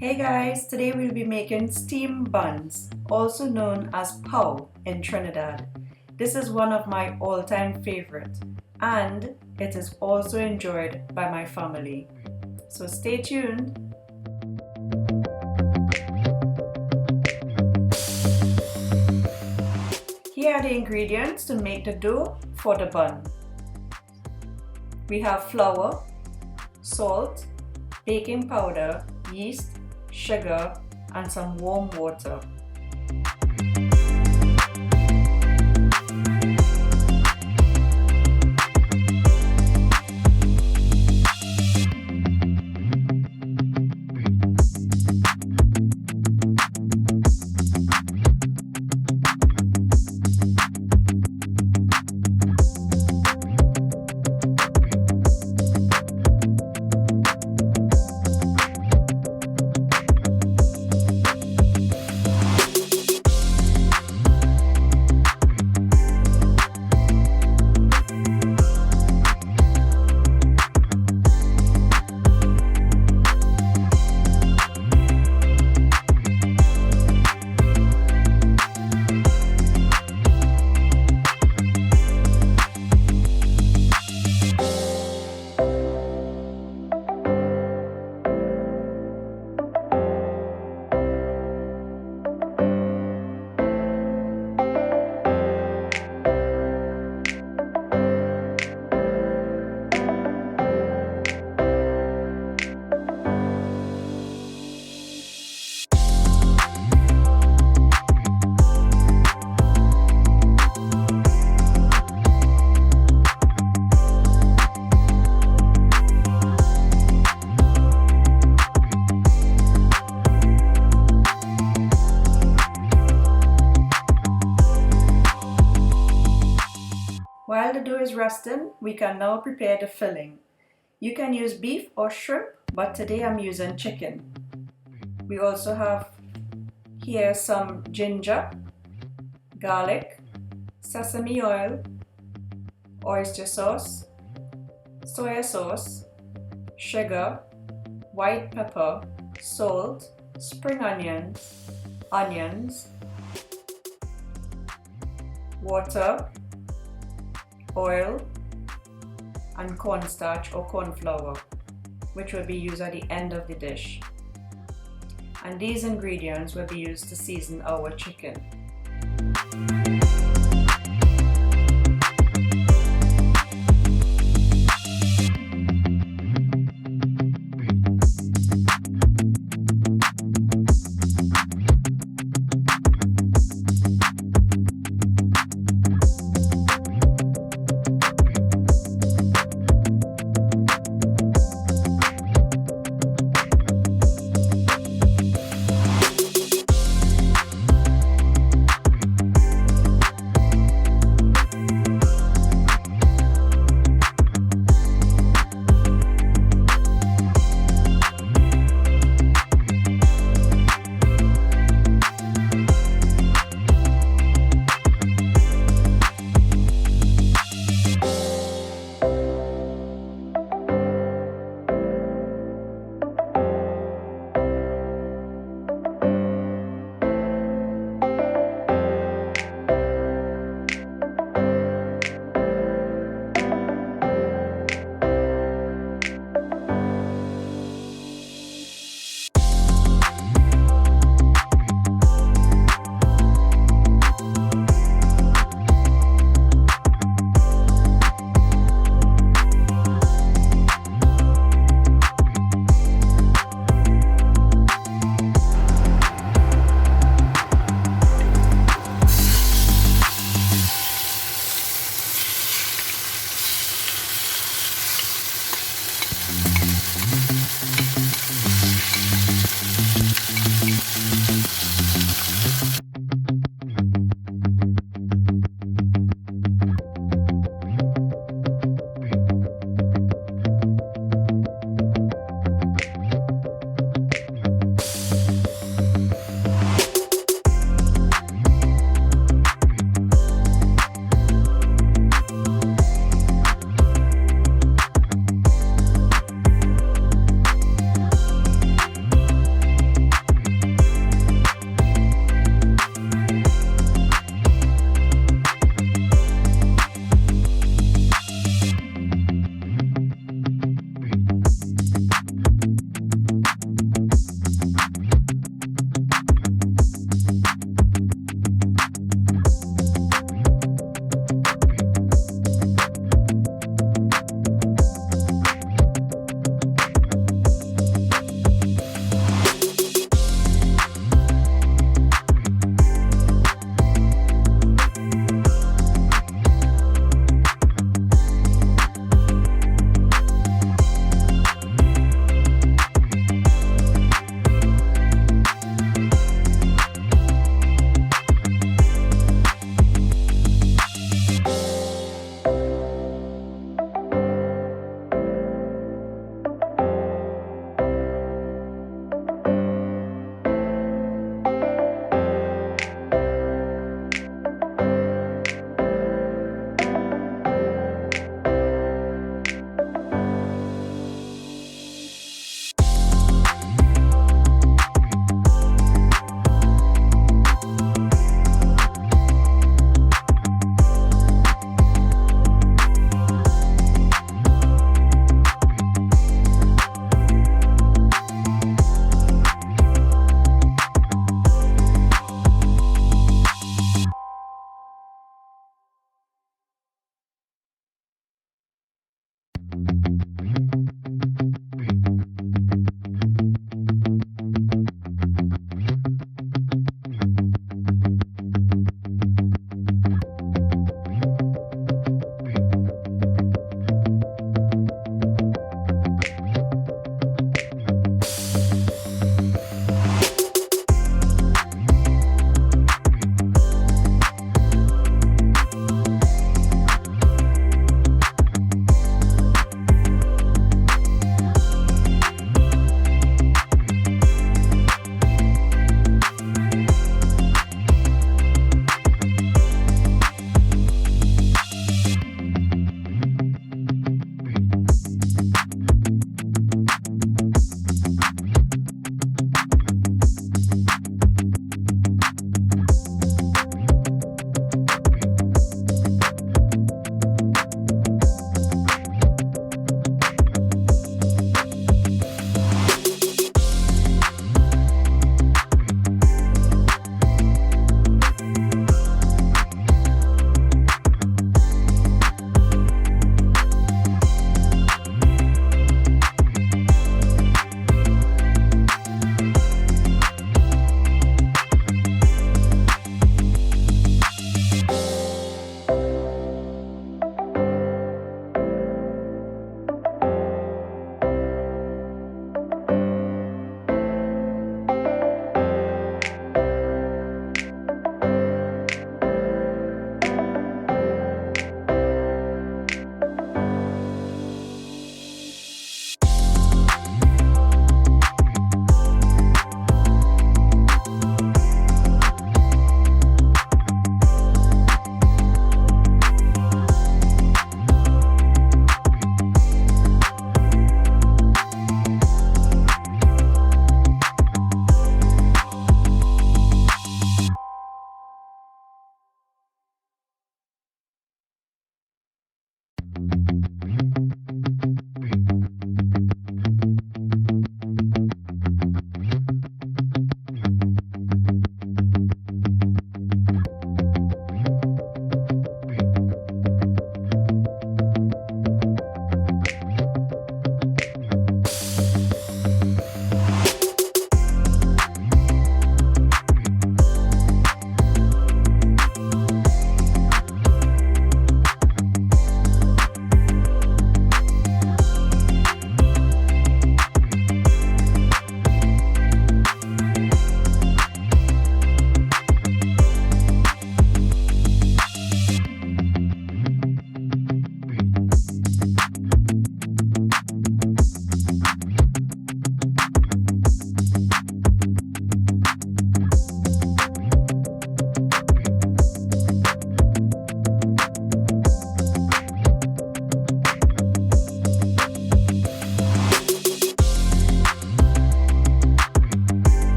Hey guys, today we'll be making steamed buns, also known as pow in Trinidad. This is one of my all-time favorite and it is also enjoyed by my family. So stay tuned. Here are the ingredients to make the dough for the bun. We have flour, salt, baking powder, yeast, sugar, and some warm water. While the dough is resting, we can now prepare the filling. You can use beef or shrimp, but today I'm using chicken. We also have here some ginger, garlic, sesame oil, oyster sauce, soy sauce, sugar, white pepper, salt, spring onions, water, oil, and cornstarch or cornflour, which will be used at the end of the dish. And these ingredients will be used to season our chicken.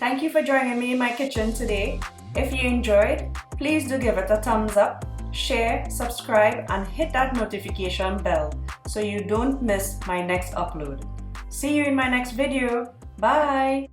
Thank you for joining me in my kitchen today. If you enjoyed, please do give it a thumbs up, share, subscribe, and hit that notification bell so you don't miss my next upload. See you in my next video. Bye!